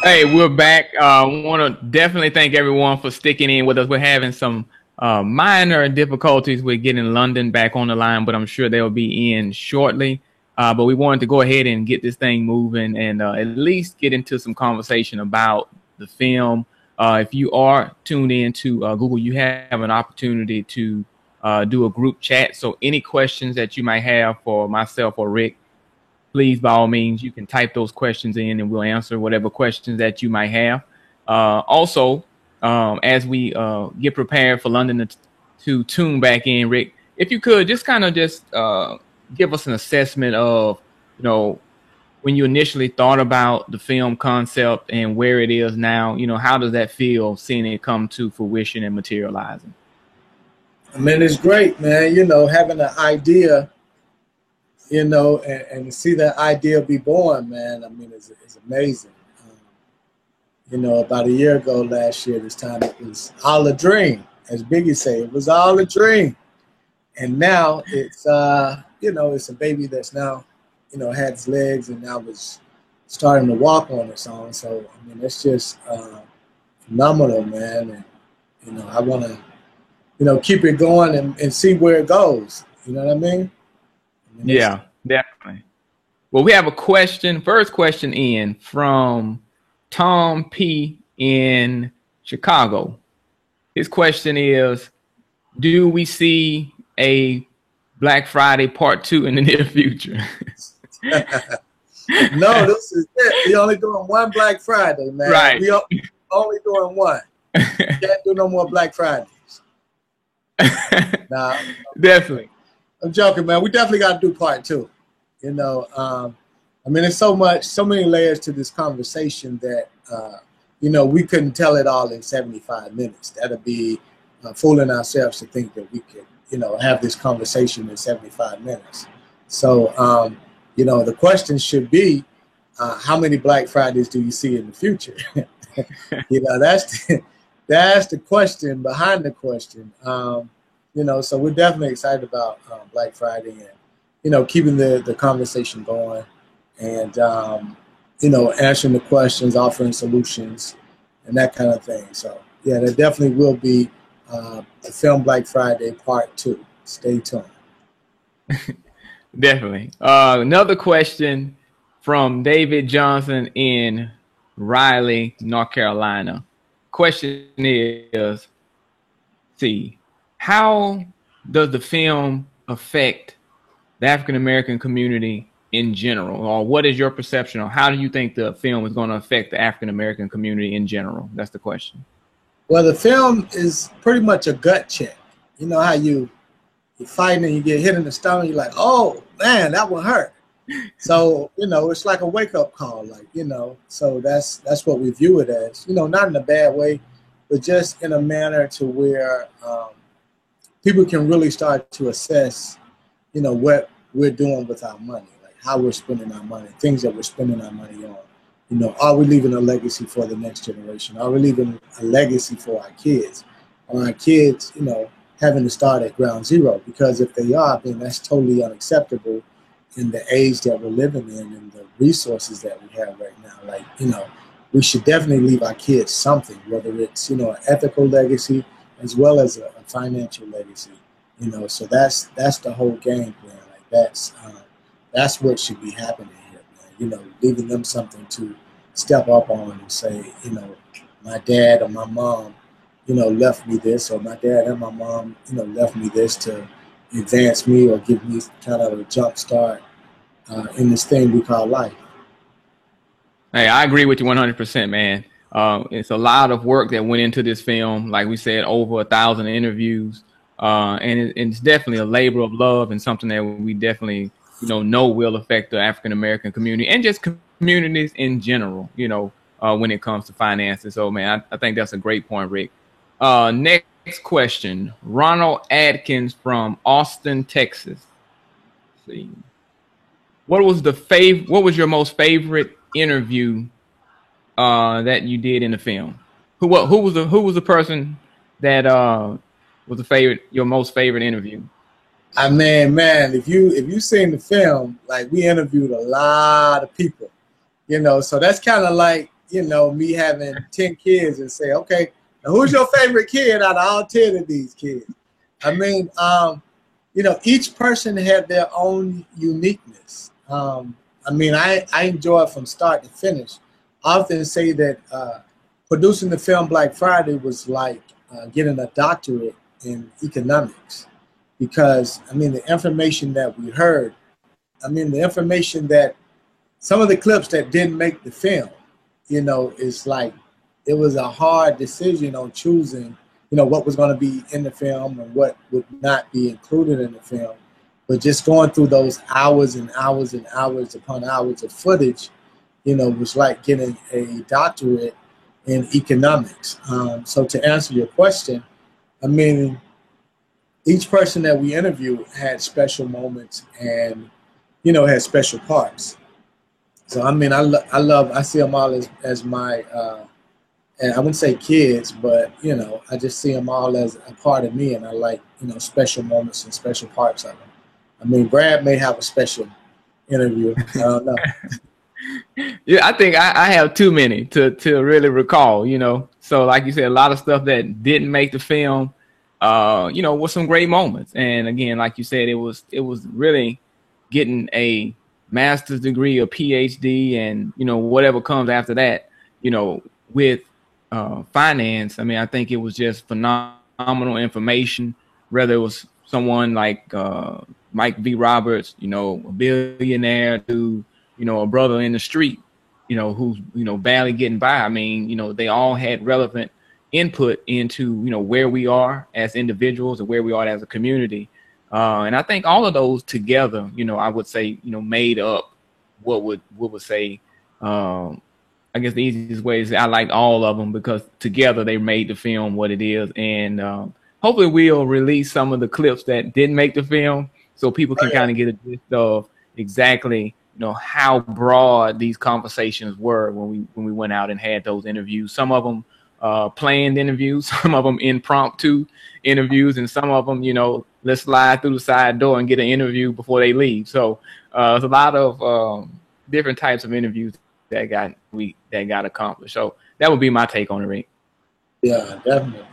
Hey, we're back. Want to definitely thank everyone for sticking in with us. We're having some minor difficulties with getting London back on the line, but I'm sure they'll be in shortly. But we wanted to go ahead and get this thing moving and at least get into some conversation about the film. If you are tuned in to Google, you have an opportunity to do a group chat. So any questions that you might have for myself or Rick, please, by all means, you can type those questions in and we'll answer whatever questions that you might have. Also, as we get prepared for London to tune back in, Rick, if you could just kind of just give us an assessment of, you know, when you initially thought about the film concept and where it is now, how does that feel seeing it come to fruition and materializing? I mean, it's great, man. Having an idea, and to see that idea be born, man. I mean, it's amazing. About a year ago, last year, this time it was all a dream, as Biggie say. It was all a dream, and now it's a baby that's now, had its legs and now is starting to walk on its own. So I mean, it's just phenomenal, man. And I want to keep it going and see where it goes. You know what I mean? Yeah, definitely. Well, we have a question, first question in from Tom P in Chicago. His question is, do we see a Black Friday part 2 in the near future? No, this is it. We only doing one Black Friday, man. Right. We only doing one. Can't do no more Black Fridays. Nah, Definitely. I'm joking, man. We definitely got to do part 2. I mean, there's so many layers to this conversation that, we couldn't tell it all in 75 minutes. That'd be fooling ourselves to think that we could, have this conversation in 75 minutes. So, the question should be, how many Black Fridays do you see in the future? That's the question behind the question. So we're definitely excited about Black Friday and, keeping the conversation going and, answering the questions, offering solutions and that kind of thing. So, yeah, there definitely will be the film Black Friday part 2. Stay tuned. Definitely. Another question from David Johnson in Raleigh, North Carolina. Question is, how does the film affect the African American community in general? Or what is your perception, or how do you think the film is going to affect the African American community in general? That's the question. Well, the film is pretty much a gut check. You know how you're fighting and you get hit in the stomach, you're like, oh man, that one hurt. So, it's like a wake-up call, so that's what we view it as, not in a bad way, but just in a manner to where people can really start to assess, what we're doing with our money, like how we're spending our money, things that we're spending our money on. Are we leaving a legacy for the next generation? Are we leaving a legacy for our kids? Are our kids, having to start at ground zero? Because if they are, then that's totally unacceptable in the age that we're living in and the resources that we have right now. Like, we should definitely leave our kids something, whether it's, an ethical legacy as well as a financial legacy, so that's the whole game plan. Like that's what should be happening here, man. Leaving them something to step up on and say, my dad or my mom, left me this, or my dad and my mom, left me this to advance me or give me kind of a jump start in this thing we call life. Hey, I agree with you 100%, man. It's a lot of work that went into this film. Like we said, over 1,000 interviews, and it's definitely a labor of love and something that we definitely, know will affect the African American community and just communities in general. When it comes to finances. So, man, I think that's a great point, Rick. Next question, Ronald Adkins from Austin, Texas. Let's see, what was your most favorite interview that you did in the film? Who was the person that was your most favorite interview? I mean, man, if you seen the film, like we interviewed a lot of people, so that's kind of like, you know, me having 10 kids and say, okay, now who's your favorite kid out of all 10 of these kids? I mean, you know, each person had their own uniqueness. I mean, I enjoy it from start to finish. I often say that producing the film Black Friday was like getting a doctorate in economics, because, I mean, the information that we heard, I mean, the information that some of the clips that didn't make the film, you know, is like, it was a hard decision on choosing, you know, what was going to be in the film and what would not be included in the film. But just going through those hours and hours and hours upon hours of footage, you know, was like getting a doctorate in economics. So to answer your question, I mean, each person that we interviewed had special moments and, you know, had special parts. So, I mean, I see them all as my, and I wouldn't say kids, but, you know, I just see them all as a part of me, and I like, you know, special moments and special parts of them. I mean, Brad may have a special interview. I don't know. Yeah, I think I have too many to really recall, you know. So like you said, a lot of stuff that didn't make the film, you know, was some great moments. And again, like you said, it was really getting a master's degree, a PhD, and, you know, whatever comes after that, you know, with finance. I mean, I think it was just phenomenal information, whether it was someone like Mike V. Roberts, you know, a billionaire, to, you know, a brother in the street, you know, who's, you know, barely getting by. I mean, you know, they all had relevant input into, you know, where we are as individuals and where we are as a community. And I think all of those together, you know, I would say, you know, made up what would say, I guess the easiest way is I like all of them, because together they made the film what it is. And hopefully we'll release some of the clips that didn't make the film, so people can kind of get a gist of exactly, you know, how broad these conversations were when we went out and had those interviews. Some of them planned interviews, some of them impromptu interviews, and some of them, you know, let's slide through the side door and get an interview before they leave. So there's a lot of different types of interviews that got accomplished. So that would be my take on it, Rick. Yeah, definitely.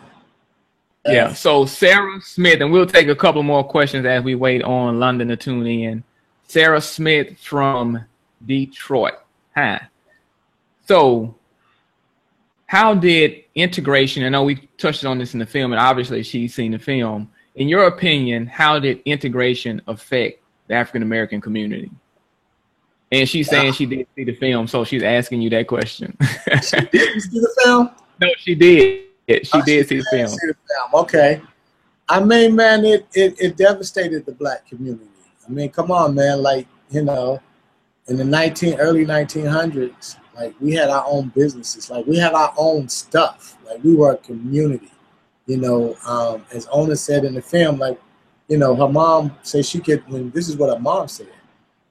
Yeah. So Sarah Smith, and we'll take a couple more questions as we wait on London to tune in. Sarah Smith from Detroit. Hi. So how did integration, I know we touched on this in the film, and obviously she's seen the film. In your opinion, how did integration affect the African-American community? And she's saying she did see the film, so she's asking you that question. She didn't see the film? No, she did. She did see the film. See the film. Okay. I mean, man, it devastated the Black community. I mean, come on, man. Like, you know, in the early 1900s, like, we had our own businesses. Like, we had our own stuff. Like, we were a community. You know, as Ona said in the film, like, you know, her mom said she could, this is what her mom said,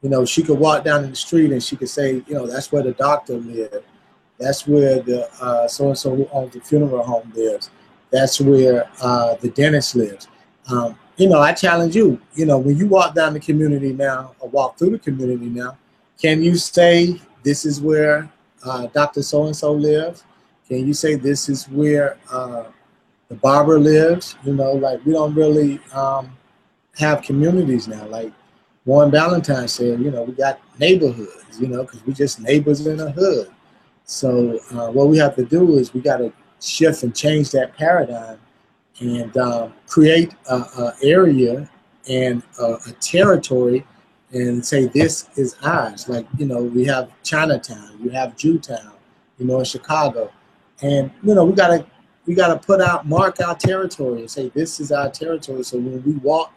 you know, she could walk down in the street and she could say, you know, that's where the doctor lived. That's where the so-and-so who owns the funeral home lives. That's where the dentist lives. You know, I challenge you, you know, when you walk down the community now or walk through the community now, can you say this is where Dr. So-and-so lives? Can you say this is where the barber lives? You know, like, we don't really have communities now. Like Warren Ballantyne said, you know, we got neighborhoods, you know, because we just neighbors in a hood. So what we have to do is we got to shift and change that paradigm and create an area and a territory and say this is ours. Like, you know, we have Chinatown, you have Jewtown, you know, in Chicago. And, you know, we gotta mark our territory and say this is our territory. So when we walk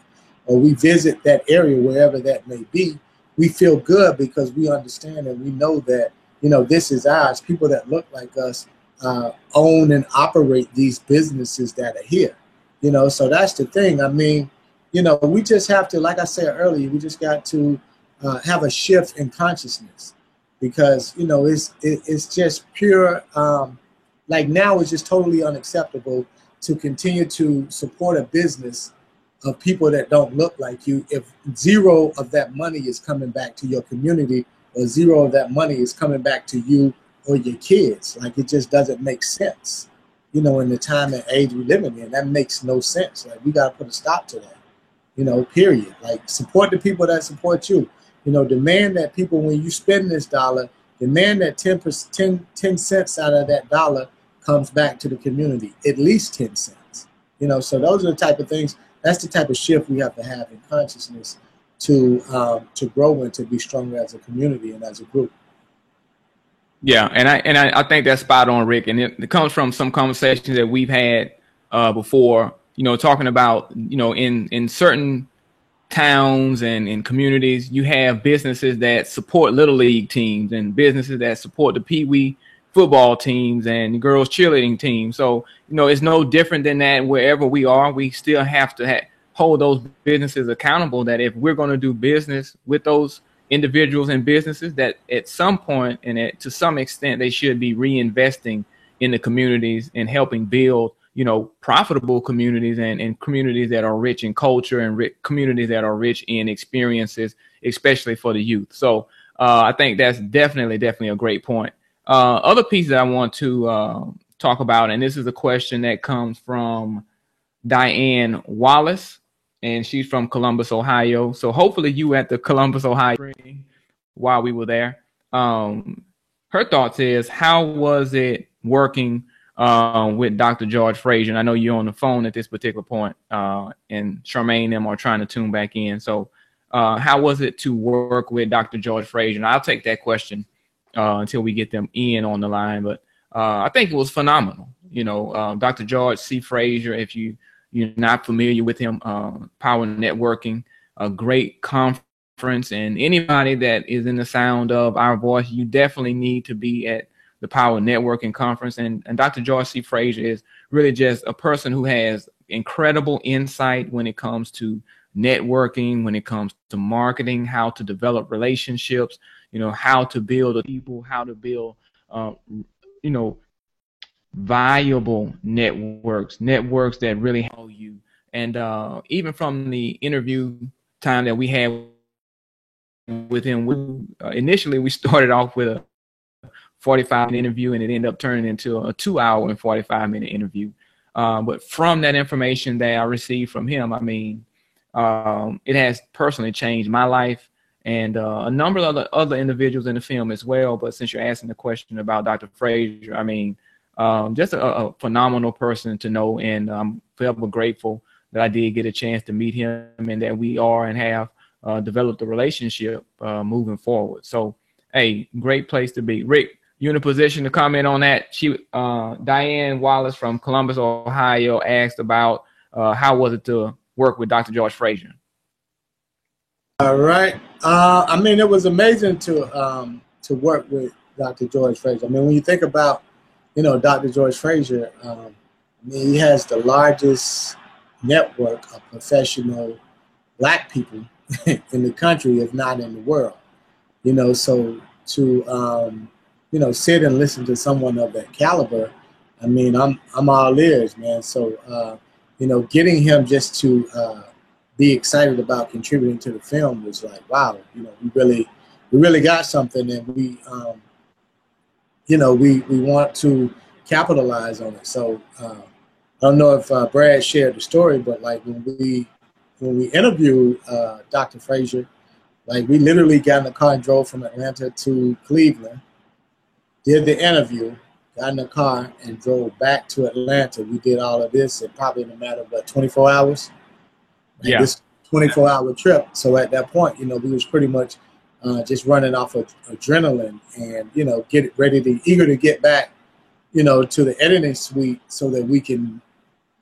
or we visit that area, wherever that may be, we feel good because we understand and we know that, you know, this is ours. People that look like us own and operate these businesses that are here. You know, so that's the thing. I mean, you know, we just have to, like I said earlier, we just got to have a shift in consciousness, because, you know, it's just pure. Like, now it's just totally unacceptable to continue to support a business of people that don't look like you if zero of that money is coming back to your community, or zero of that money is coming back to you or your kids. Like, it just doesn't make sense. You know, in the time and age we live in, that makes no sense. Like, we got to put a stop to that. You know, period. Like, support the people that support you. You know, demand that people, when you spend this dollar, demand that 10 cents out of that dollar comes back to the community, at least 10 cents. You know, so those are the type of things, that's the type of shift we have to have in consciousness to grow and to be stronger as a community and as a group. Yeah, and I think that's spot on, Rick. And it comes from some conversations that we've had before, you know, talking about, you know, in certain towns and in communities, you have businesses that support little league teams and businesses that support the Pee Wee football teams and the girls cheerleading teams. So, you know, it's no different than that wherever we are. We still have to hold those businesses accountable, that if we're going to do business with those individuals and businesses, that at some point and to some extent they should be reinvesting in the communities and helping build, you know, profitable communities and communities that are rich in culture and communities that are rich in experiences, especially for the youth. So I think that's definitely a great point. Other piece that I want to talk about, and this is a question that comes from Diane Wallace, and she's from Columbus, Ohio. So hopefully you at the Columbus, Ohio while we were there. Her thoughts is, how was it working with Dr. George Frazier? And I know you're on the phone at this particular point, and Charmaine and them are trying to tune back in. So how was it to work with Dr. George Frazier? And I'll take that question until we get them in on the line. But I think it was phenomenal. You know, Dr. George C. Frazier, if you're not familiar with him, Power Networking, a great conference, and anybody that is in the sound of our voice, you definitely need to be at the Power Networking Conference. And Dr. George C. Frazier is really just a person who has incredible insight when it comes to networking, when it comes to marketing, how to develop relationships, you know, how to build people, how to build, you know, valuable networks that really help you. And even from the interview time that we had with him, initially we started off with a 45-minute interview, and it ended up turning into a 2-hour and 45-minute interview. But from that information that I received from him, I mean, it has personally changed my life and a number of other individuals in the film as well. But since you're asking the question about Dr. Frazier, I mean, just a phenomenal person to know, and I'm forever grateful that I did get a chance to meet him and that we are and have developed a relationship moving forward. So, hey, great place to be. Rick, you in a position to comment on that? Diane Wallace from Columbus, Ohio, asked about how was it to work with Dr. George Frazier. All right. I mean, it was amazing to work with Dr. George Frazier. I mean, when you think about, you know, Dr. George Frazier, I mean, he has the largest network of professional Black people in the country, if not in the world. You know, so to you know, sit and listen to someone of that caliber, I mean, I'm all ears, man. So you know, getting him just to be excited about contributing to the film was like, wow, you know, we really got something, and we you know, we want to capitalize on it. So I don't know if Brad shared the story, but like when we interviewed Dr. Frazier, like we literally got in the car and drove from Atlanta to Cleveland, did the interview, got in the car and drove back to Atlanta. We did all of this in probably in a matter of 24 hours. Yeah. This 24-hour trip. So at that point, you know, we was pretty much just running off of adrenaline and, you know, eager to get back, you know, to the editing suite so that we can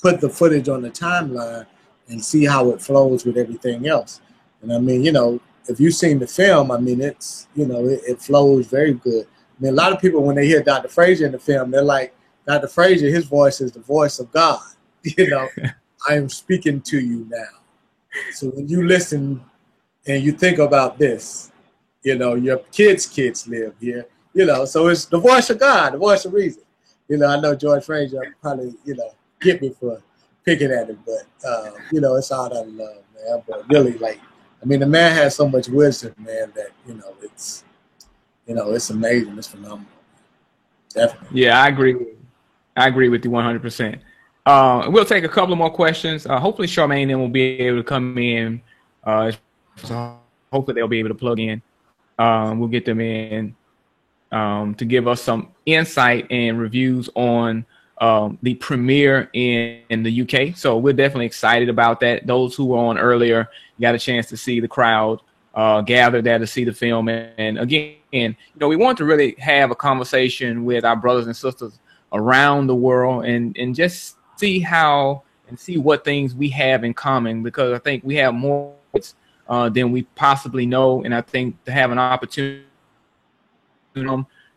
put the footage on the timeline and see how it flows with everything else. And I mean, you know, if you've seen the film, I mean, it's, you know, it flows very good. I mean, a lot of people, when they hear Dr. Frazier in the film, they're like, Dr. Frazier, his voice is the voice of God. You know, I am speaking to you now. So when you listen and you think about this, you know, your kids live here, you know, so it's the voice of God, the voice of reason. You know, I know George Frazier probably, you know, get me for picking at him, but, you know, it's all out of love, man. But really, like, I mean, the man has so much wisdom, man, that, you know, it's amazing. It's phenomenal. Definitely. Yeah, I agree. I agree with you 100%. We'll take a couple of more questions. Hopefully, Charmaine then will be able to come in. So hopefully, they'll be able to plug in. We'll get them in to give us some insight and reviews on the premiere in the UK. So we're definitely excited about that. Those who were on earlier got a chance to see the crowd gathered there to see the film. And again, you know, we want to really have a conversation with our brothers and sisters around the world and just see how and see what things we have in common, because I think we have more than we possibly know. And I think to have an opportunity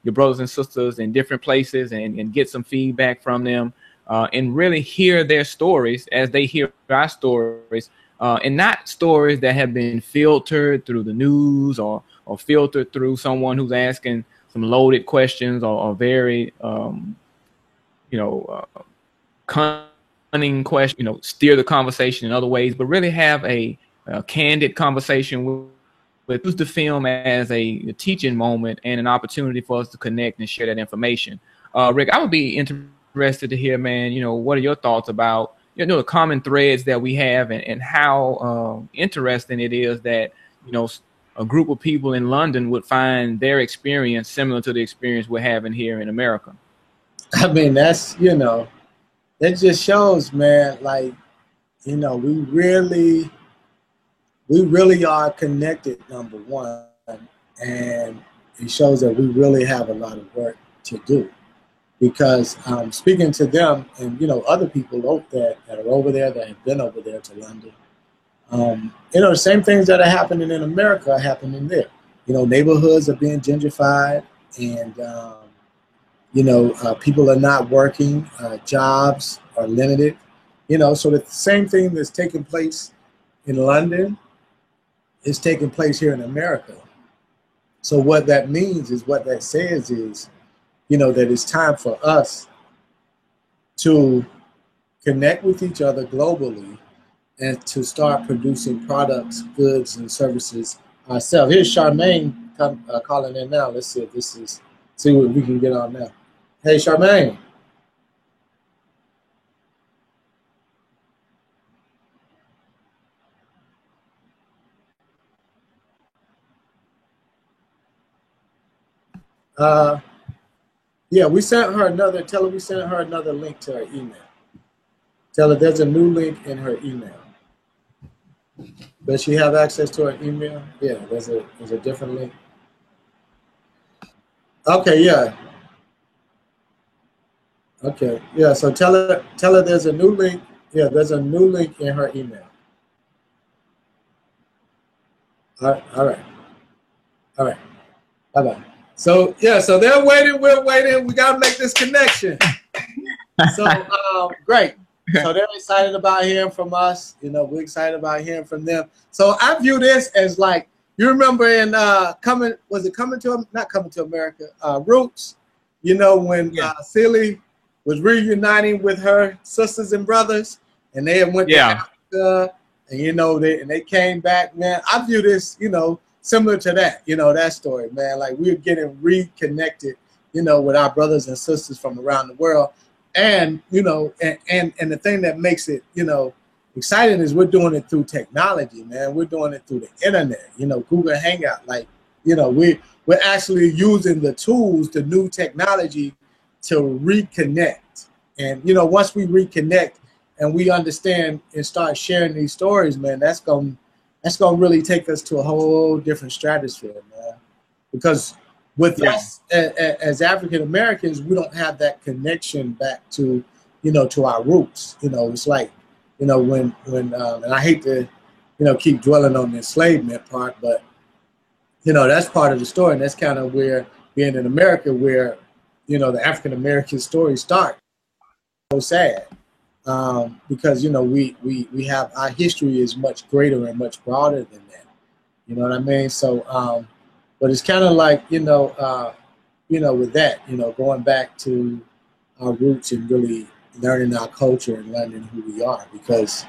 your brothers and sisters in different places and get some feedback from them and really hear their stories as they hear our stories, and not stories that have been filtered through the news or filtered through someone who's asking some loaded questions or very cunning question, you know, steer the conversation in other ways, but really have a candid conversation with use the film as a teaching moment and an opportunity for us to connect and share that information. Rick, I would be interested to hear, man, you know, what are your thoughts about, you know, the common threads that we have and how interesting it is that, you know, a group of people in London would find their experience similar to the experience we're having here in America. I mean, that's, you know, that just shows, man, like, you know, we really are connected, number one, and it shows that we really have a lot of work to do. Because speaking to them and, you know, other people that are over there, that have been over there to London, you know, the same things that are happening in America are happening there. You know, neighborhoods are being gentrified, and, you know, people are not working, jobs are limited, you know, so the same thing that's taking place in London is taking place here in America. So what that means is, what that says is, you know, that it's time for us to connect with each other globally and to start producing products, goods, and services ourselves. Here's Charmaine calling in now. Let's see if see what we can get on now. Hey, Charmaine. Yeah, we sent her another, tell her we sent her another link to her email. Tell her there's a new link in her email. Does she have access to her email? Yeah, there's a different link. Okay, yeah. Okay, yeah, so tell her there's a new link. Yeah, there's a new link in her email. All right. Bye-bye. So, yeah, so they're waiting, we're waiting. We got to make this connection. So, great. So they're excited about hearing from us. You know, we're excited about hearing from them. So I view this as like, you remember in not Coming to America, Roots, you know, when Celie was reuniting with her sisters and brothers, and they went to Africa, and, you know, they came back, man. I view this, you know, similar to that, you know, that story, man. Like, we're getting reconnected, you know, with our brothers and sisters from around the world. And, you know, and the thing that makes it, you know, exciting is we're doing it through technology, man. We're doing it through the internet, you know, Google Hangout. Like, you know, we're actually using the tools, the new technology to reconnect. And, you know, once we reconnect and we understand and start sharing these stories, man, that's going to really take us to a whole different stratosphere, man. Because with us as African Americans, we don't have that connection back to, you know, to our roots. You know, it's like, you know, when and I hate to, you know, keep dwelling on the enslavement part, but, you know, that's part of the story, and that's kind of where being in America, where, you know, the African American story starts. So sad. Because, you know, we have, our history is much greater and much broader than that. You know what I mean? So, but it's kind of like, you know, with that, you know, going back to our roots and really learning our culture and learning who we are. Because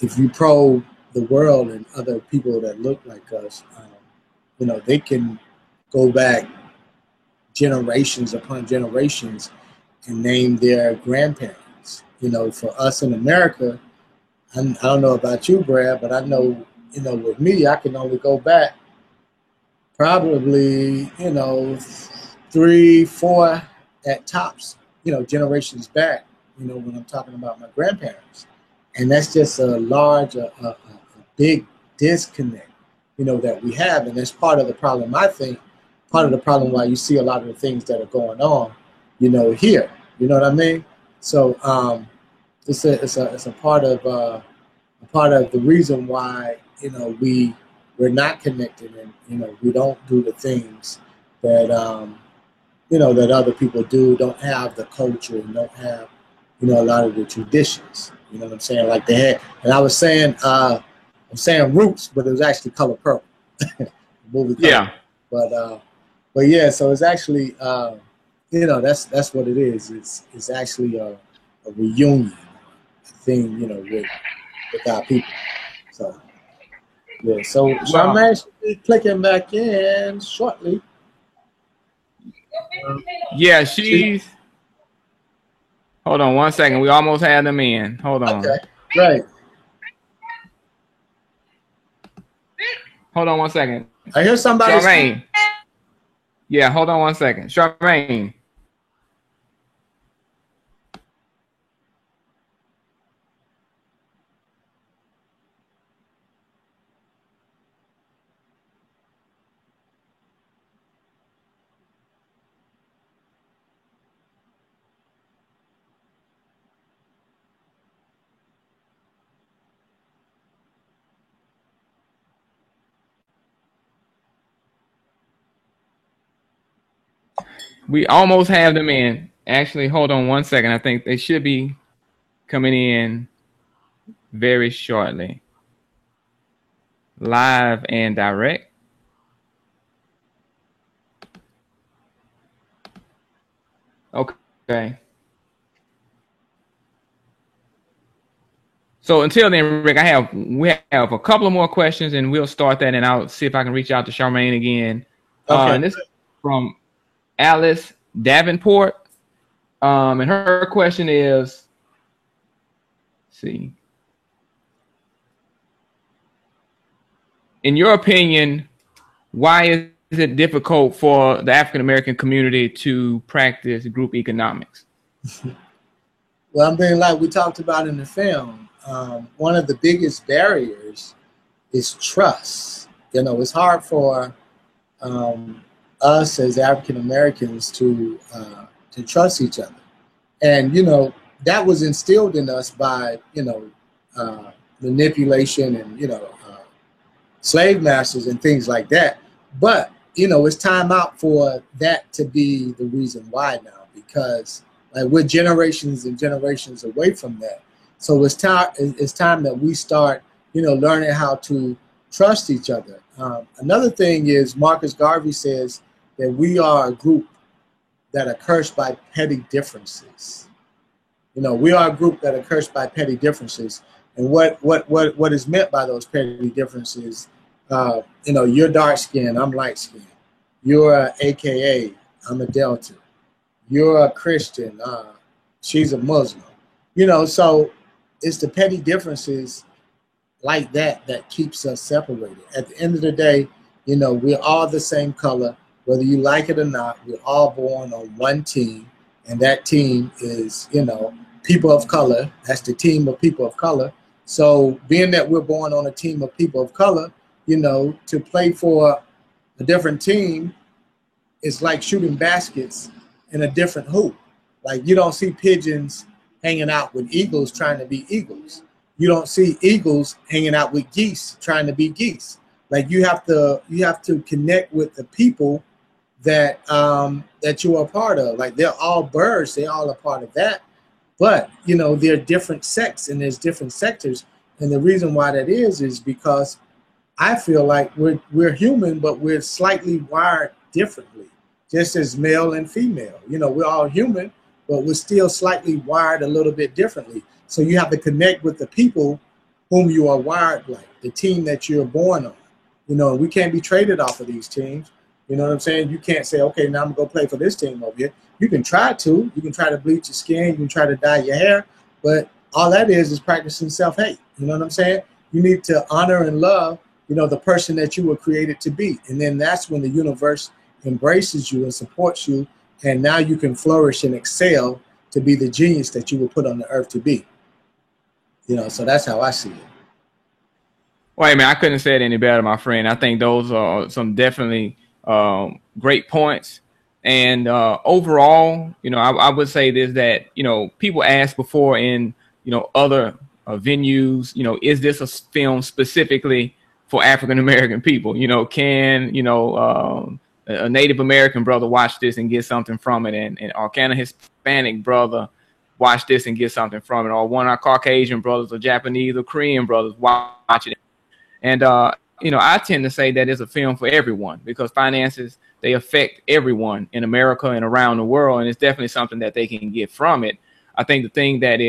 if you probe the world and other people that look like us, you know, they can go back generations upon generations and name their grandparents. You know, for us in America, I don't know about you, Brad, but I know, you know, with me, I can only go back probably, you know, 3, 4 at tops, you know, generations back, you know, when I'm talking about my grandparents. And that's just a large, a big disconnect, you know, that we have. And that's part of the problem, I think, part of the problem why you see a lot of the things that are going on, you know, here. You know what I mean? So it's a part of the reason why, you know, we're not connected, and, you know, we don't do the things that you know, that other people do, don't have the culture and don't have, you know, a lot of the traditions. You know what I'm saying? Like they had, and I was saying, I'm saying Roots, but it was actually Color Purple. Movie Color. Yeah. But yeah, so it's actually, you know, that's what it is. It's actually a reunion thing, you know, with our people. So yeah, so I'm actually clicking back in shortly. Yeah, she's. Hold on 1 second. We almost had them in. Hold on. Okay, great. Hold on 1 second. I hear somebody. Charmaine. Yeah, hold on 1 second. Charmaine. We almost have them in. Actually, hold on 1 second. I think they should be coming in very shortly. Live and direct. Okay. So until then, Rick, we have a couple of more questions, and we'll start that, and I'll see if I can reach out to Charmaine again. Okay. And this is from Alice Davenport, and her question is, let's see, in your opinion, why is it difficult for the African American community to practice group economics? Well, I mean, like we talked about in the film, one of the biggest barriers is trust. You know, it's hard for us as African Americans to trust each other, and you know that was instilled in us by, you know, manipulation and, you know, slave masters and things like that. But you know, it's time out for that to be the reason why now, because like we're generations and generations away from that. So it's time that we start, you know, learning how to trust each other. Another thing is Marcus Garvey says that we are a group that are cursed by petty differences. You know, we are a group that are cursed by petty differences. And what is meant by those petty differences, you know, you're dark skinned, I'm light skinned. You're a AKA, I'm a Delta. You're a Christian, she's a Muslim. You know, so it's the petty differences like that that keeps us separated. At the end of the day, you know, we're all the same color. Whether you like it or not, we're all born on one team, and that team is, you know, people of color. That's the team of people of color. So being that we're born on a team of people of color, you know, to play for a different team is like shooting baskets in a different hoop. Like you don't see pigeons hanging out with eagles trying to be eagles. You don't see eagles hanging out with geese trying to be geese. Like you have to connect with the people that that you are a part of. Like they're all birds, they're all a part of that. But you know, they're different sects and there's different sectors. And the reason why that is because I feel like we're human, but we're slightly wired differently, just as male and female. You know, we're all human, but we're still slightly wired a little bit differently. So you have to connect with the people whom you are wired like, the team that you're born on. You know, we can't be traded off of these teams. You know what I'm saying? You can't say, okay, now I'm going to go play for this team over here. You can try to. You can try to bleach your skin. You can try to dye your hair. But all that is practicing self-hate. You know what I'm saying? You need to honor and love, you know, the person that you were created to be. And then that's when the universe embraces you and supports you. And now you can flourish and excel to be the genius that you were put on the earth to be. You know, so that's how I see it. Well, I mean, I couldn't have said any better, my friend. I think those are some definitely great points. And overall, you know, I would say this, that, you know, people ask before in, you know, other venues, you know, is this a film specifically for African-American people? You know, can, you know, a Native American brother watch this and get something from it? And or can a Hispanic brother watch this and get something from it? Or one of our Caucasian brothers or Japanese or Korean brothers watch it? And, you know, I tend to say that it's a film for everyone, because finances, they affect everyone in America and around the world. And it's definitely something that they can get from it. I think the thing that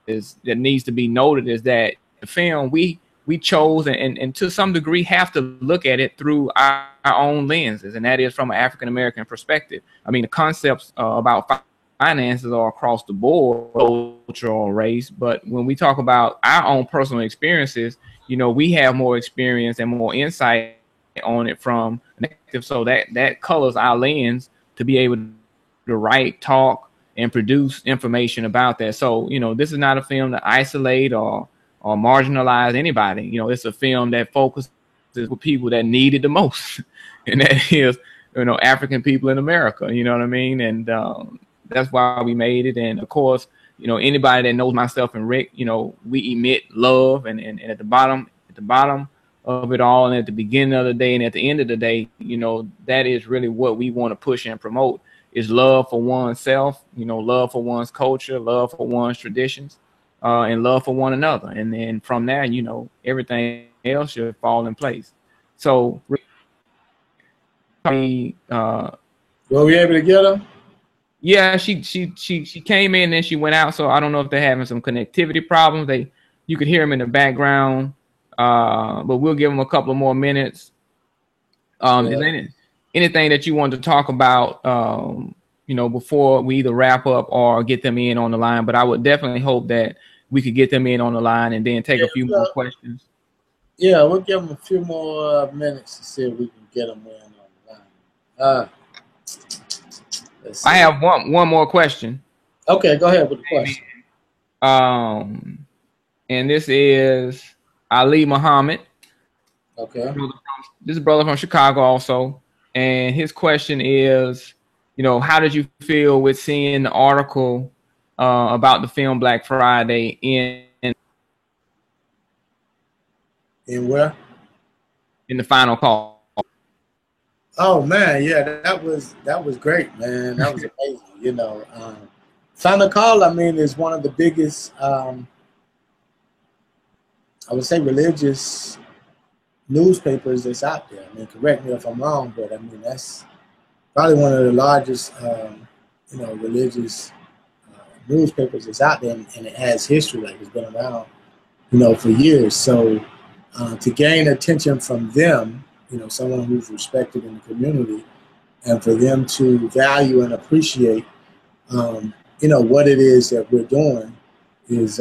that needs to be noted is that the film we chose and to some degree have to look at it through our own lenses, and that is from an African-American perspective. I mean, the concepts about finances are across the board, culture or race, but when we talk about our own personal experiences, you know, we have more experience and more insight on it from negative, so that colors our lens to be able to write, talk, and produce information about that. So, you know, this is not a film to isolate or marginalize anybody. You know, it's a film that focuses with people that need it the most, and that is, you know, African people in America. You know what I mean? And that's why we made it. And of course, you know, anybody that knows myself and Rick, you know, we emit love, and at the bottom of it all, and at the beginning of the day and at the end of the day, you know, that is really what we want to push and promote, is love for oneself, you know, love for one's culture, love for one's traditions, and love for one another. And then from there, you know, everything else should fall in place. So, were we able to get her? Yeah, she came in and she went out. So I don't know if they're having some connectivity problems. You could hear them in the background, but we'll give them a couple of more minutes. Is there anything that you want to talk about, you know, before we either wrap up or get them in on the line? But I would definitely hope that we could get them in on the line and then take a few more questions. Yeah, we'll give them a few more minutes to see if we can get them in on the line. I have one more question. Okay, go ahead with the question. And this is Ali Muhammad. Okay. This is a brother from Chicago also. And his question is, you know, how did you feel with seeing the article about the film Black Friday in where? In the Final Call. Oh man, yeah, that was great, man. That was amazing. You know, Final Call, I mean, is one of the biggest, I would say, religious newspapers that's out there. I mean, correct me if I'm wrong, but I mean, that's probably one of the largest, you know, religious newspapers that's out there, and it has history. Like, it's been around, you know, for years. So to gain attention from them, you know, someone who's respected in the community, and for them to value and appreciate, you know, what it is that we're doing is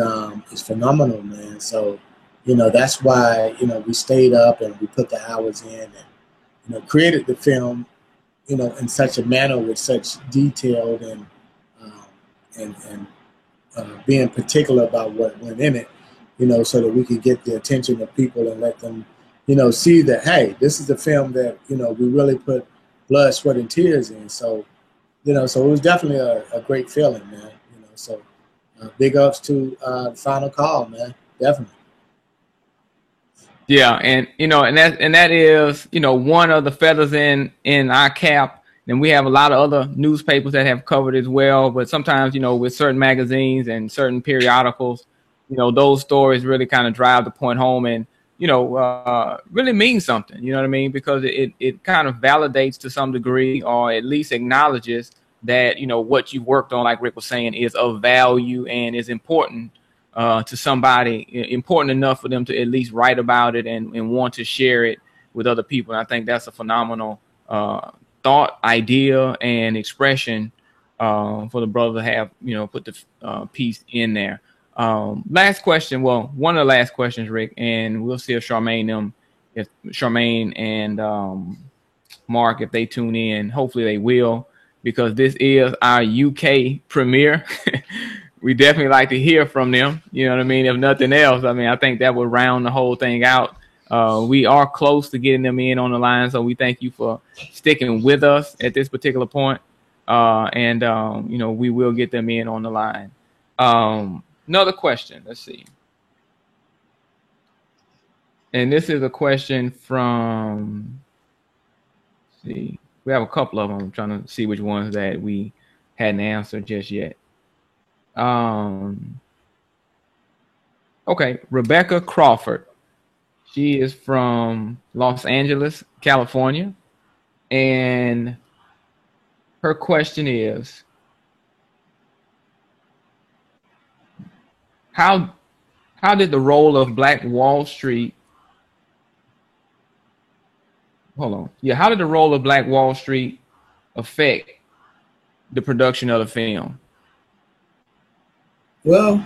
phenomenal, man. So, you know, that's why, you know, we stayed up and we put the hours in and, you know, created the film, you know, in such a manner with such detailed and being particular about what went in it, you know, so that we could get the attention of people and let them, you know, see that, hey, this is a film that, you know, we really put blood, sweat, and tears in. So, you know, so it was definitely a great feeling, man. You know, so big ups to Final Call, man. Definitely. Yeah, and you know, and that is, you know, one of the feathers in our cap. And we have a lot of other newspapers that have covered as well. But sometimes, you know, with certain magazines and certain periodicals, you know, those stories really kind of drive the point home and, you know, really mean something. You know what I mean? Because it kind of validates to some degree, or at least acknowledges that, you know, what you worked on, like Rick was saying, is of value and is important to somebody, important enough for them to at least write about it and want to share it with other people. And I think that's a phenomenal thought, idea, and expression for the brother to have, put the piece in there. Last question. Well, one of the last questions, Rick, and we'll see if Charmaine and Mark, if they tune in. Hopefully they will, because this is our UK premiere. We definitely like to hear from them. You know what I mean? If nothing else, I mean, I think that would round the whole thing out. We are close to getting them in on the line, so we thank you for sticking with us at this particular point. We will get them in on the line. Another question. Let's see. And this is a question from, let's see, we have a couple of them. I'm trying to see which ones that we hadn't answered just yet. Okay, Rebecca Crawford. She is from Los Angeles, California. And her question is, how did the role of Black Wall Street, how did the role of Black Wall Street affect the production of the film? Well,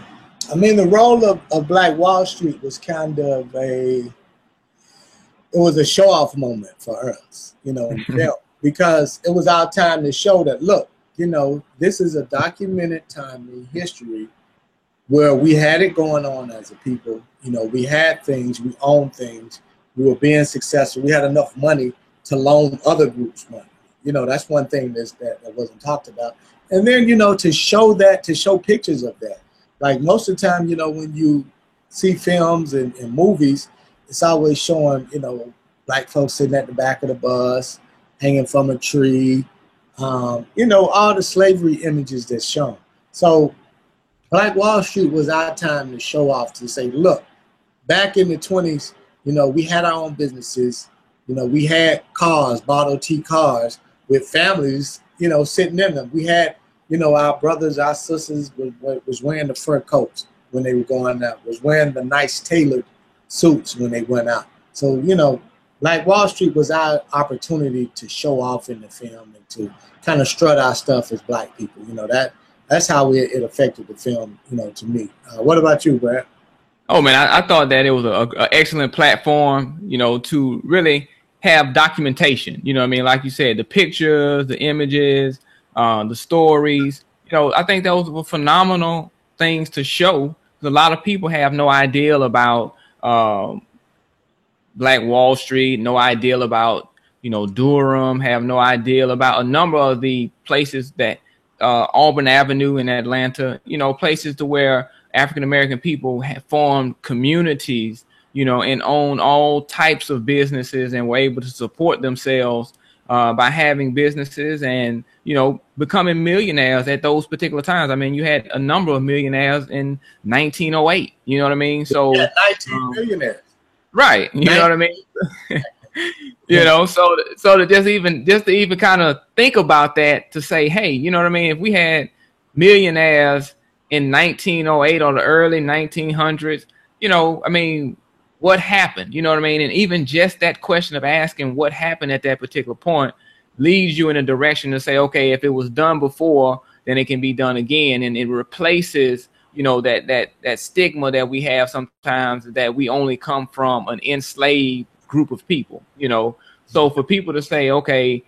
I mean, the role of Black Wall Street was kind of it was a show-off moment for us, in film, because it was our time to show that, look, this is a documented time in history where we had it going on as a people. We had things, we owned things, we were being successful, we had enough money to loan other groups money. That's one thing that wasn't talked about. And then, to show pictures of that. Like most of the time, when you see films and movies, it's always showing, Black folks sitting at the back of the bus, hanging from a tree, all the slavery images that's shown. So Black Wall Street was our time to show off, to say, look, back in the 20s, we had our own businesses. We had cars, Model T cars with families, sitting in them. We had, our brothers, our sisters was wearing the fur coats when they were going out, was wearing the nice tailored suits when they went out. So, Black Wall Street was our opportunity to show off in the film and to kind of strut our stuff as Black people. That's how it affected the film, to me. What about you, Brad? Oh, man, I thought that it was an excellent platform, to really have documentation. Like you said, the pictures, the images, the stories. I think those were phenomenal things to show. A lot of people have no idea about Black Wall Street, no idea about, Durham, have no idea about a number of the places that Auburn Avenue in Atlanta, places to where African-American people have formed communities, and own all types of businesses and were able to support themselves by having businesses and, becoming millionaires at those particular times. I mean, you had a number of millionaires in 1908, you know what I mean? So 19 millionaires. Right. You know what I mean? So to just to even kind of think about that, to say, hey, you know what I mean? If we had millionaires in 1908 or the early 1900s, I mean, what happened? You know what I mean? And even just that question of asking what happened at that particular point leads you in a direction to say, okay, if it was done before, then it can be done again. And it replaces, that stigma that we have sometimes, that we only come from an enslaved group of people, So for people to say, okay,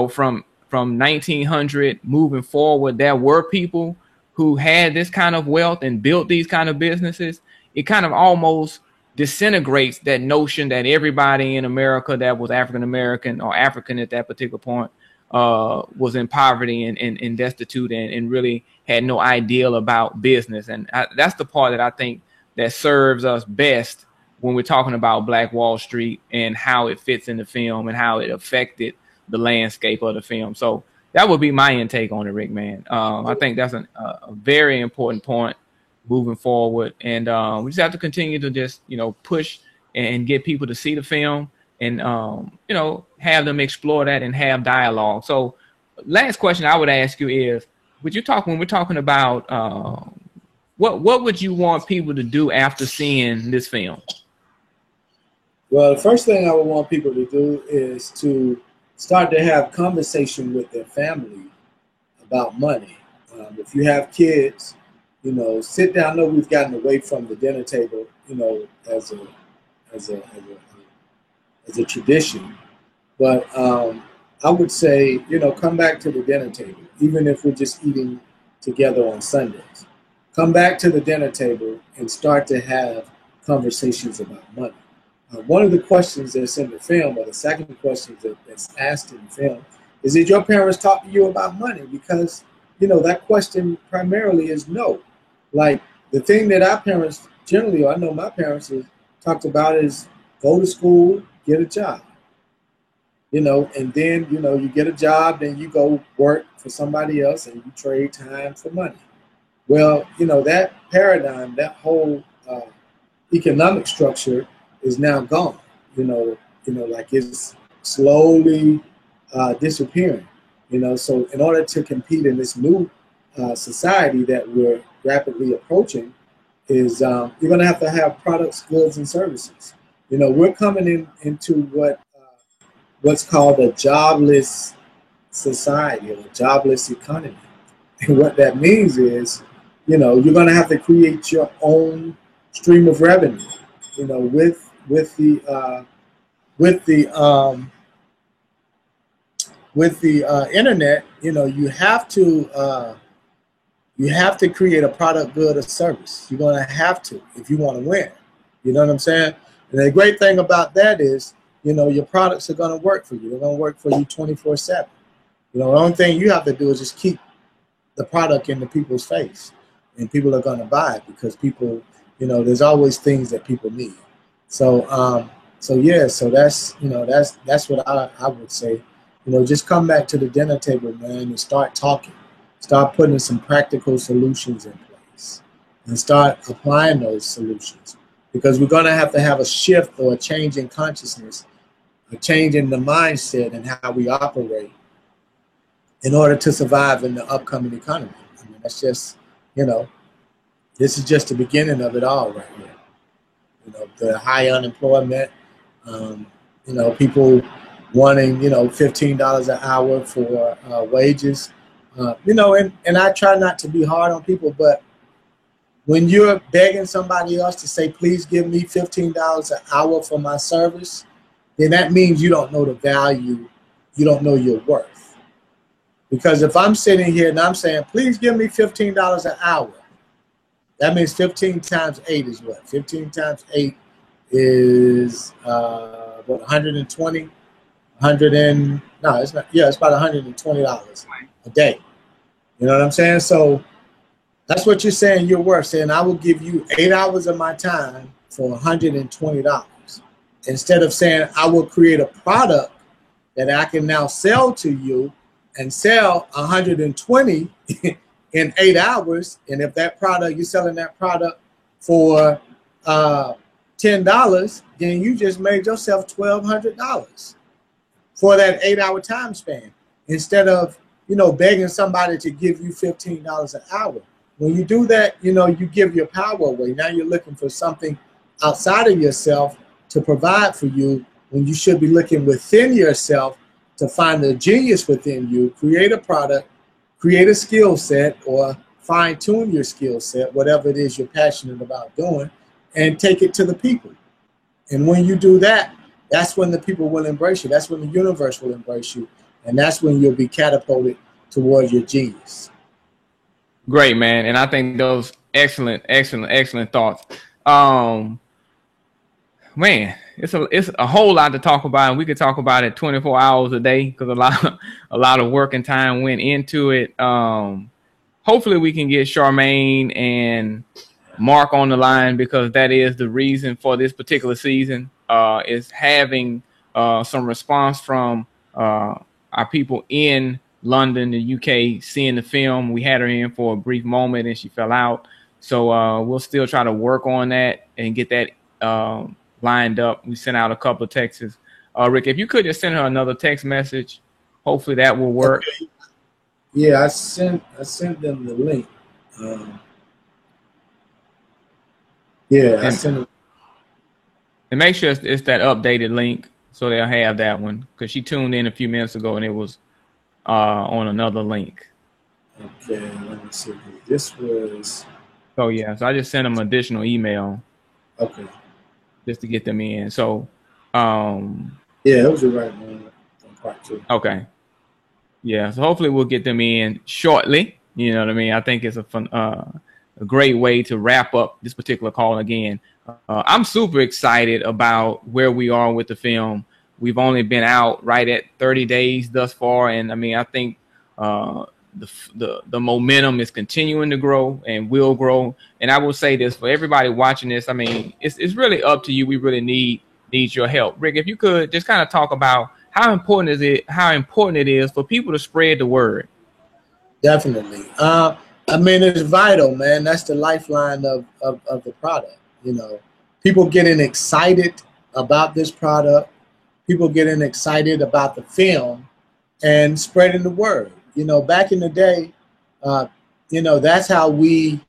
from 1900 moving forward, there were people who had this kind of wealth and built these kind of businesses, it kind of almost disintegrates that notion that everybody in America that was African American or African at that particular point was in poverty and destitute and really had no ideal about business. And that's the part that I think that serves us best when we're talking about Black Wall Street and how it fits in the film and how it affected the landscape of the film. So that would be my intake on it, Rick, man. I think that's a very important point moving forward. And we just have to continue to just, push and get people to see the film and, have them explore that and have dialogue. So last question I would ask you is, when we're talking about what would you want people to do after seeing this film? Well, the first thing I would want people to do is to start to have conversation with their family about money. If you have kids, you know, sit down. I know we've gotten away from the dinner table, you know, as a tradition, but I would say, you know, come back to the dinner table, even if we're just eating together on Sundays. Come back to the dinner table and start to have conversations about money. One of the questions that's in the film, or the second question that's asked in the film, is did your parents talk to you about money? Because, you know, that question primarily is no. Like, the thing that our parents generally, or I know my parents have talked about, is go to school, get a job. You know, and then, you know, you get a job, then you go work for somebody else and you trade time for money. Well, you know, that paradigm, that whole economic structure is now gone. Like it's slowly disappearing. You know, so in order to compete in this new society that we're rapidly approaching, is you're going to have products, goods, and services. You know, we're coming into what's called a jobless society, or a jobless economy. And what that means is, you know, you're going to have to create your own stream of revenue. You know, with the internet, you know, you have to create a product, good, or service. You're going to have to if you want to win. You know what I'm saying? And the great thing about that is, you know, your products are going to work for you. They're going to work for you 24/7. You know, the only thing you have to do is just keep the product in the people's face, and people are going to buy it because people, you know, there's always things that people need. So, so that's, you know, that's what I would say. You know, just come back to the dinner table, man, and start talking. Start putting some practical solutions in place, and start applying those solutions, because we're going to have a shift or a change in consciousness, a change in the mindset and how we operate in order to survive in the upcoming economy. I mean, that's just, you know, this is just the beginning of it all right here. You know, the high unemployment, you know, people wanting, you know, $15 an hour for wages. You know, and I try not to be hard on people, but when you're begging somebody else to say, please give me $15 an hour for my service, then that means you don't know the value, you don't know your worth. Because if I'm sitting here and I'm saying, please give me $15 an hour, that means 15 times 8 is what? 15 times 8 is, what, 120? 100 and, no, it's not, yeah, it's about $120 a day. You know what I'm saying? So that's what you're saying you're worth. Saying I will give you 8 hours of my time for $120. Instead of saying I will create a product that I can now sell to you and sell 120 in 8 hours. And if that product, you're selling that product for $10, then you just made yourself $1,200 for that 8-hour time span. Instead of, you know, begging somebody to give you $15 an hour. When you do that, you know, you give your power away. Now you're looking for something outside of yourself to provide for you, when you should be looking within yourself to find the genius within you, create a product, create a skill set, or fine tune your skill set, whatever it is you're passionate about doing, and take it to the people. And when you do that, that's when the people will embrace you. That's when the universe will embrace you. And that's when you'll be catapulted towards your genius. Great, man. And I think those excellent thoughts. Man, it's a whole lot to talk about, and we could talk about it 24 hours a day, because a lot of work and time went into it. Hopefully we can get Charmaine and Mark on the line, because that is the reason for this particular season, is having some response from our people in London, the UK, seeing the film. We had her in for a brief moment and she fell out. So we'll still try to work on that and get that lined up. We sent out a couple of texts. Rick, if you could just send her another text message, hopefully that will work. Okay. Yeah, I sent them the link. Yeah, I sent them. And make sure it's that updated link. So they'll have that one because she tuned in a few minutes ago and it was on another link. Okay, let me see. This was. So yeah, so I just sent them additional email. Okay. Just to get them in. So yeah, it was the right one. Part two. Okay. Yeah, so hopefully we'll get them in shortly. You know what I mean? I think it's a fun, a great way to wrap up this particular call again. I'm super excited about where we are with the film. We've only been out right at 30 days thus far, and I mean, I think the momentum is continuing to grow and will grow. And I will say this for everybody watching this. I mean, it's really up to you. We really need your help, Rick. If you could just kind of talk about how important it is for people to spread the word. Definitely. I mean, it's vital, man. That's the lifeline of the product. You know, people getting excited about this product, people getting excited about the film, and spreading the word. You know, back in the day, you know, that's how we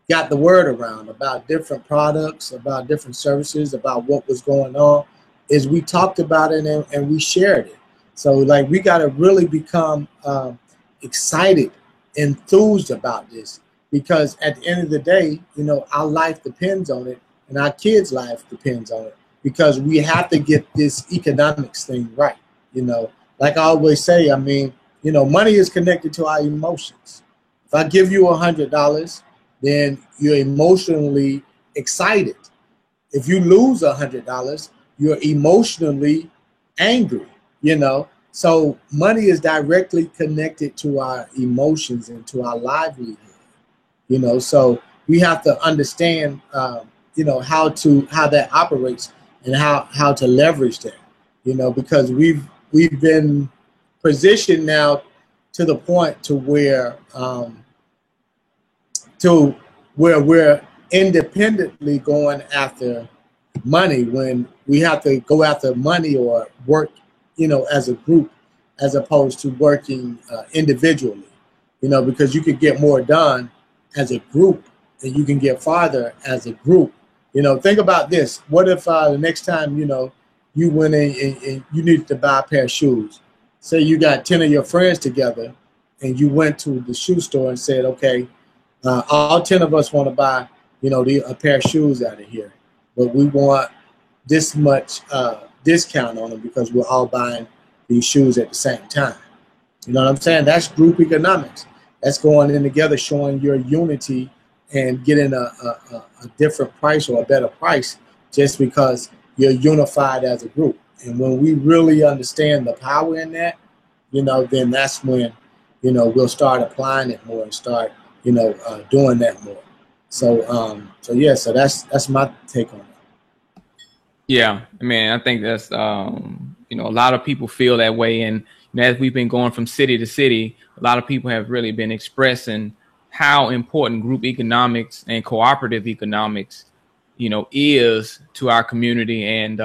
got the word around about different products, about different services, about what was going on, is we talked about it and we shared it. So, like, we got to really become excited, enthused about this, because at the end of the day, you know, our life depends on it and our kids' life depends on it, because we have to get this economics thing right. You know, like I always say, I mean, you know, money is connected to our emotions. If I give you $100, then you're emotionally excited. If you lose $100, you're emotionally angry, you know. So money is directly connected to our emotions and to our livelihood, you know. So we have to understand, you know, how that operates and how to leverage that, you know, because we've been positioned now to the point to where we're independently going after money, when we have to go after money or work, you know, as a group, as opposed to working individually, you know, because you could get more done as a group and you can get farther as a group. You know, think about this. What if the next time, you know, you went in and you needed to buy a pair of shoes? Say you got 10 of your friends together and you went to the shoe store and said, okay, all 10 of us want to buy, you know, a pair of shoes out of here, but we want this much discount on them because we're all buying these shoes at the same time. You know what I'm saying? That's group economics. That's going in together, showing your unity and getting a different price or a better price just because you're unified as a group. And when we really understand the power in that, you know, then that's when, you know, we'll start applying it more and start, you know, doing that more. So, yeah, so that's my take on it. Yeah, I mean, I think that's, you know, a lot of people feel that way. And as we've been going from city to city, a lot of people have really been expressing how important group economics and cooperative economics, you know, is to our community. And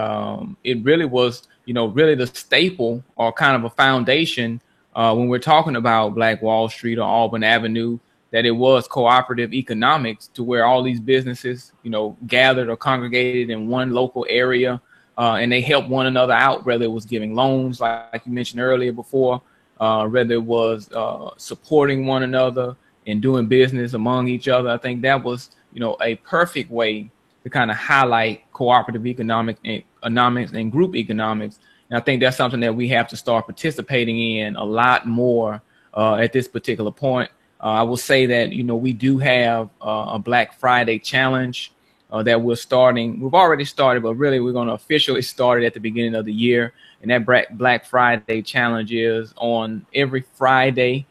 it really was, you know, really the staple or kind of a foundation when we're talking about Black Wall Street or Auburn Avenue, that it was cooperative economics, to where all these businesses, you know, gathered or congregated in one local area, and they helped one another out, whether it was giving loans, like you mentioned earlier before, whether it was supporting one another and doing business among each other. I think that was, you know, a perfect way to kind of highlight cooperative economics and group economics. And I think that's something that we have to start participating in a lot more at this particular point. I will say that, you know, we do have a Black Friday challenge that we're starting. We've already started, but really we're going to officially start it at the beginning of the year. And that Black Friday challenge is on every Friday.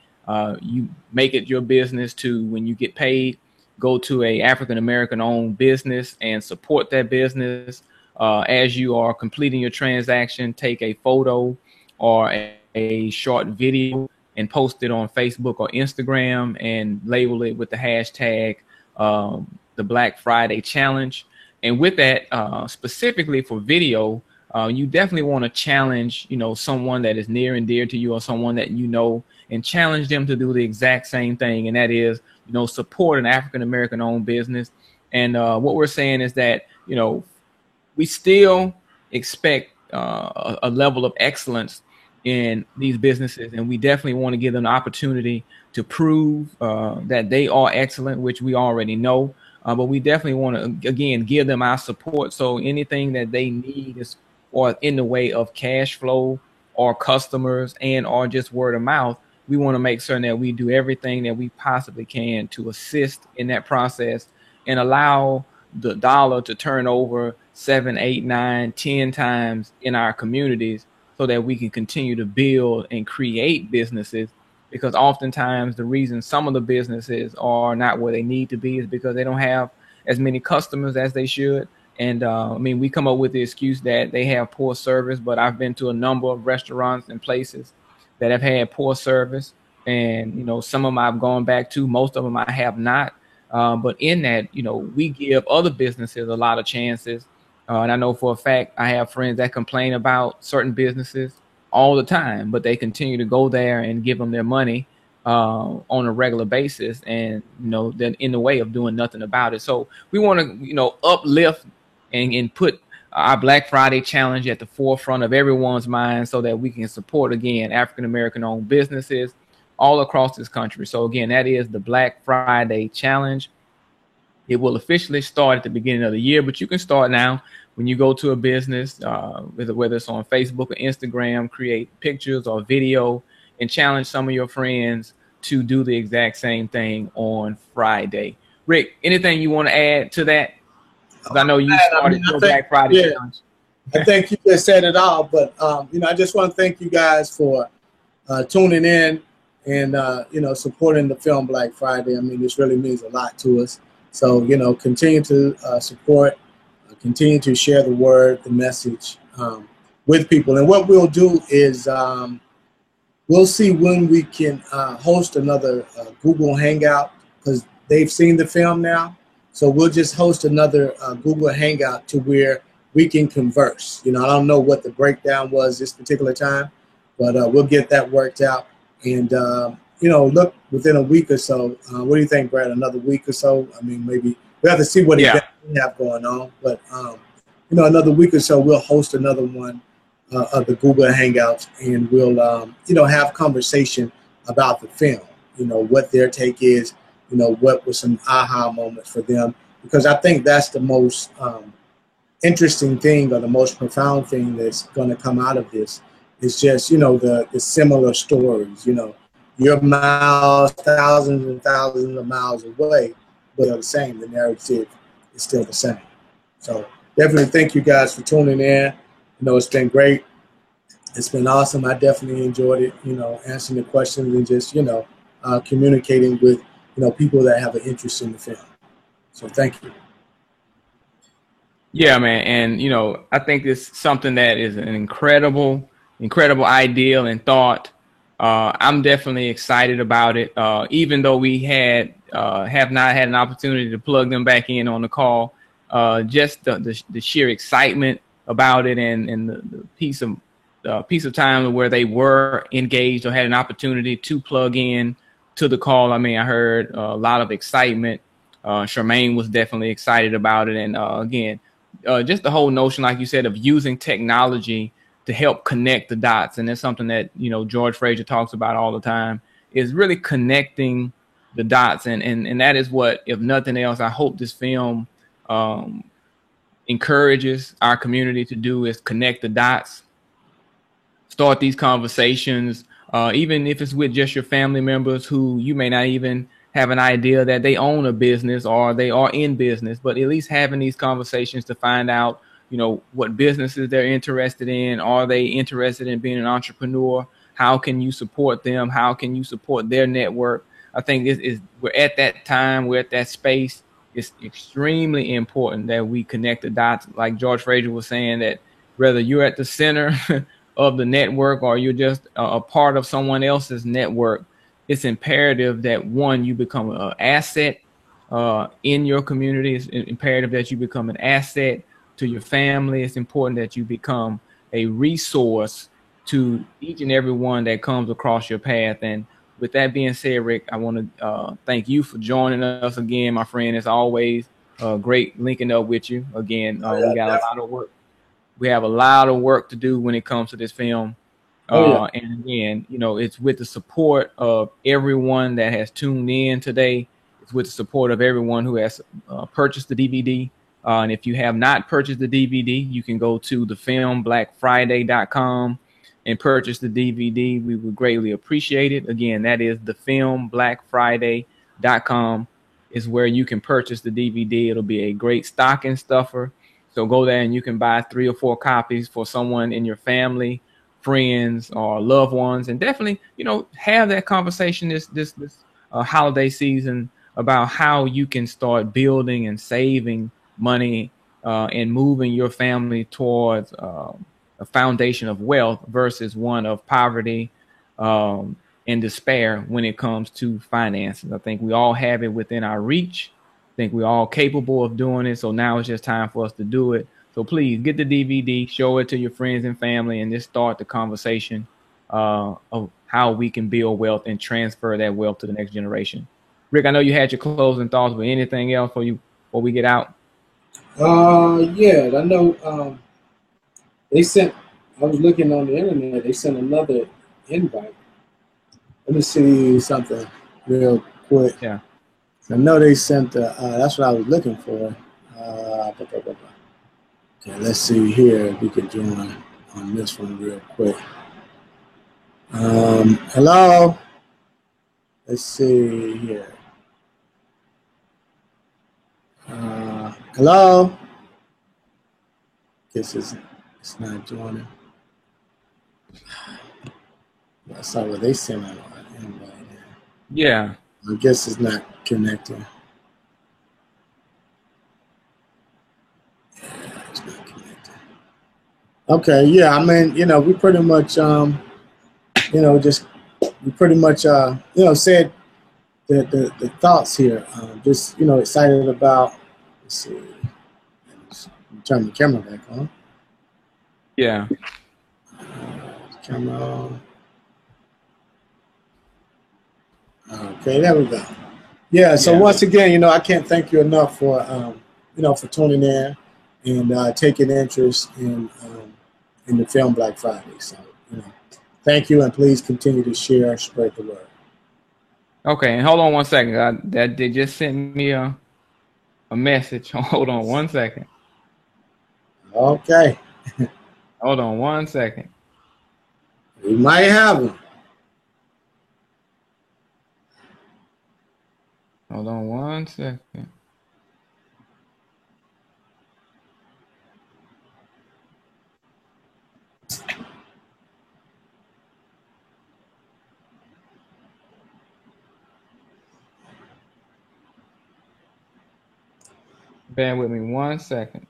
You make it your business to, when you get paid, go to a African-American owned business and support that business. As you are completing your transaction, take a photo or a short video and post it on Facebook or Instagram and label it with the hashtag the Black Friday Challenge. And with that, specifically for video, you definitely want to challenge, you know, someone that is near and dear to you or someone that you know, and challenge them to do the exact same thing. And that is, you know, support an African-American owned business. And what we're saying is that, you know, we still expect a level of excellence in these businesses, and we definitely want to give them the opportunity to prove that they are excellent, which we already know. But we definitely want to, again, give them our support. So anything that they need is, or in the way of cash flow or customers and or just word of mouth, we want to make certain that we do everything that we possibly can to assist in that process and allow the dollar to turn over 7, 8, 9, 10 times in our communities so that we can continue to build and create businesses. Because oftentimes the reason some of the businesses are not where they need to be is because they don't have as many customers as they should. And I mean, we come up with the excuse that they have poor service, but I've been to a number of restaurants and places that have had poor service. And, you know, some of them I've gone back to, most of them I have not. But in that, you know, we give other businesses a lot of chances. And I know for a fact, I have friends that complain about certain businesses all the time, but they continue to go there and give them their money on a regular basis, and you know, then in the way of doing nothing about it. So we want to, you know, uplift and put our Black Friday challenge at the forefront of everyone's mind so that we can support, again, African American owned businesses all across this country. So again, that is the Black Friday challenge. It will officially start at the beginning of the year, but you can start now. When you go to a business, whether it's on Facebook or Instagram, create pictures or video and challenge some of your friends to do the exact same thing on Friday. Rick, anything you want to add to that? I know you started your Black Friday challenge. I think you just said it all, but you know, I just want to thank you guys for tuning in and you know, supporting the film Black Friday. I mean, this really means a lot to us. So, you know, continue to support, continue to share the word, the message with people. And what we'll do is we'll see when we can host another Google Hangout, because they've seen the film now. So we'll just host another Google Hangout to where we can converse. You know, I don't know what the breakdown was this particular time, but we'll get that worked out. And, you know, look, within a week or so, what do you think, Brad? Another week or so? I mean, maybe we have to see what we have going on. But, you know, another week or so, we'll host another one of the Google Hangouts, and we'll, you know, have conversation about the film, you know, what their take is, you know, what were some aha moments for them. Because I think that's the most interesting thing, or the most profound thing that's going to come out of this. It's just, you know, the similar stories, you know, you're miles, thousands and thousands of miles away, but they're the same. The narrative is still the same. So definitely thank you guys for tuning in. You know, it's been great. It's been awesome. I definitely enjoyed it, you know, answering the questions and just, you know, communicating with, you know, people that have an interest in the film. So thank you. Yeah, man. And, you know, I think it's something that is an incredible ideal and thought. I'm definitely excited about it. Even though we have not had an opportunity to plug them back in on the call, just the sheer excitement about it, and the piece of time where they were engaged or had an opportunity to plug in to the call. I mean, I heard a lot of excitement. Charmaine was definitely excited about it. And again, just the whole notion, like you said, of using technology to help connect the dots. And that's something that, you know, George Fraser talks about all the time, is really connecting the dots. And that is what, if nothing else, I hope this film encourages our community to do, is connect the dots, start these conversations, even if it's with just your family members who you may not even have an idea that they own a business or they are in business, but at least having these conversations to find out, you know, what businesses they're interested in. Are they interested in being an entrepreneur? How can you support them? How can you support their network? I think we're at that time, we're at that space. It's extremely important that we connect the dots. Like George Fraser was saying, that whether you're at the center of the network or you're just a part of someone else's network, it's imperative that, one, you become an asset in your community. It's imperative that you become an asset to your family. It's important that you become a resource to each and every one that comes across your path. And with that being said, Rick, I want to thank you for joining us again, my friend. It's always great linking up with you again. We got a lot of work. We have a lot of work to do when it comes to this film. Oh yeah. And again, you know, it's with the support of everyone that has tuned in today. It's with the support of everyone who has purchased the DVD. And if you have not purchased the DVD, you can go to thefilmblackfriday.com and purchase the DVD. We would greatly appreciate it. Again, that is thefilmblackfriday.com is where you can purchase the DVD. It'll be a great stocking stuffer. So go there and you can buy 3 or 4 copies for someone in your family, friends, or loved ones, and definitely, you know, have that conversation this holiday season about how you can start building and saving money and moving your family towards a foundation of wealth versus one of poverty and despair when it comes to finances. I think we all have it within our reach. I think we're all capable of doing it. So now it's just time for us to do it. So please get the DVD, show it to your friends and family, and just start the conversation of how we can build wealth and transfer that wealth to the next generation. Rick, I know you had your closing thoughts, but anything else before we get out? Yeah, I know. They sent. I was looking on the internet. They sent another invite. Let me see something real quick. Yeah. I know they sent. That's what I was looking for. Okay, let's see here if we can join on this one real quick. Hello. Let's see here. Hello. Guess it's not joining. I saw what they sent out an invite. Yeah. I guess it's not connecting. Yeah, it's not connecting. Okay, yeah, I mean, you know, we pretty much, you know, just we pretty much, you know, said the thoughts here. Just, you know, excited about. Let's see. Turn the camera back on. Yeah. Camera on. Okay, there we go. Yeah. So once again, you know, I can't thank you enough for, you know, for tuning in and taking interest in the film Black Friday. So, you know, thank you, and please continue to share, spread the word. Okay, and hold on one second. That they just sent me a message. Hold on one second. Okay. Hold on one second. We might have them. Hold on one second. Bear with me one second.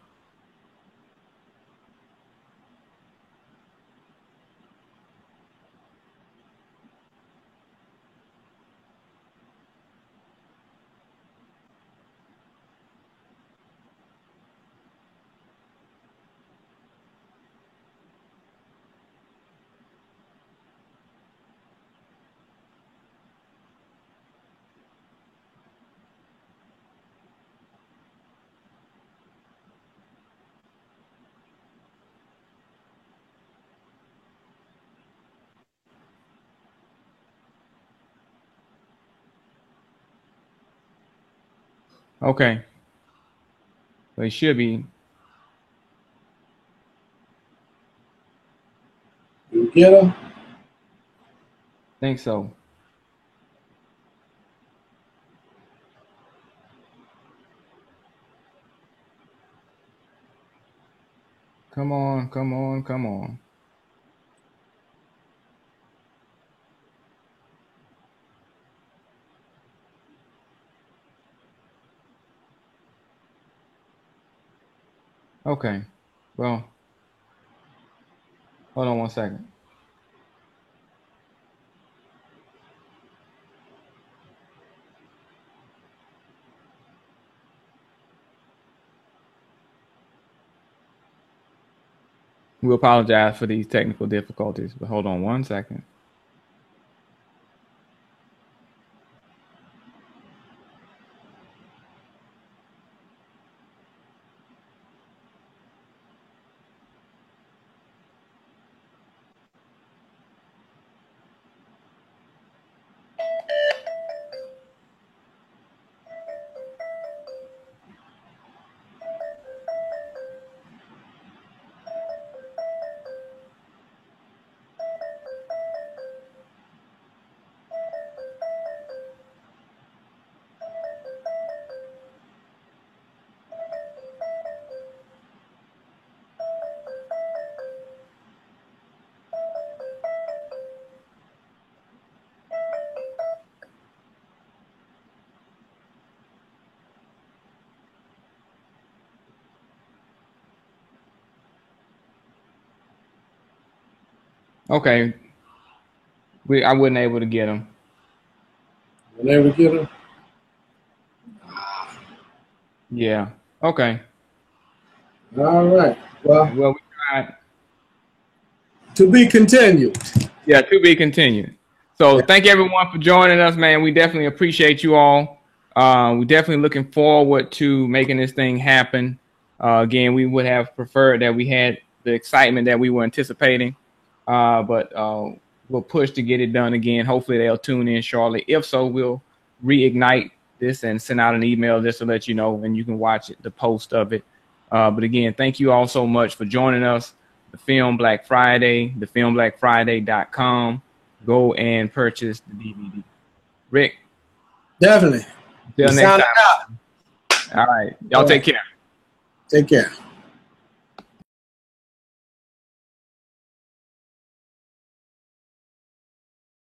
Okay. They should be. You get them? Think so. Come on, come on, come on. Okay. Well, hold on one second. We apologize for these technical difficulties, but hold on one second. Okay. I wasn't able to get them. We'll never get them. Yeah. Okay. All right. Well, Well, we tried. To be continued. Yeah, to be continued. So thank everyone for joining us, man. We definitely appreciate you all. We're definitely looking forward to making this thing happen. Again, we would have preferred that we had the excitement that we were anticipating, but we'll push to get it done again. Hopefully they'll tune in shortly. If so, we'll reignite this and send out an email just to let you know, and you can watch it, the post of it. But again, thank you all so much for joining us. The Film Black Friday, thefilmblackfriday.com. Go and purchase the DVD. Rick. Definitely. Until next time. All right. Y'all take care. Take care.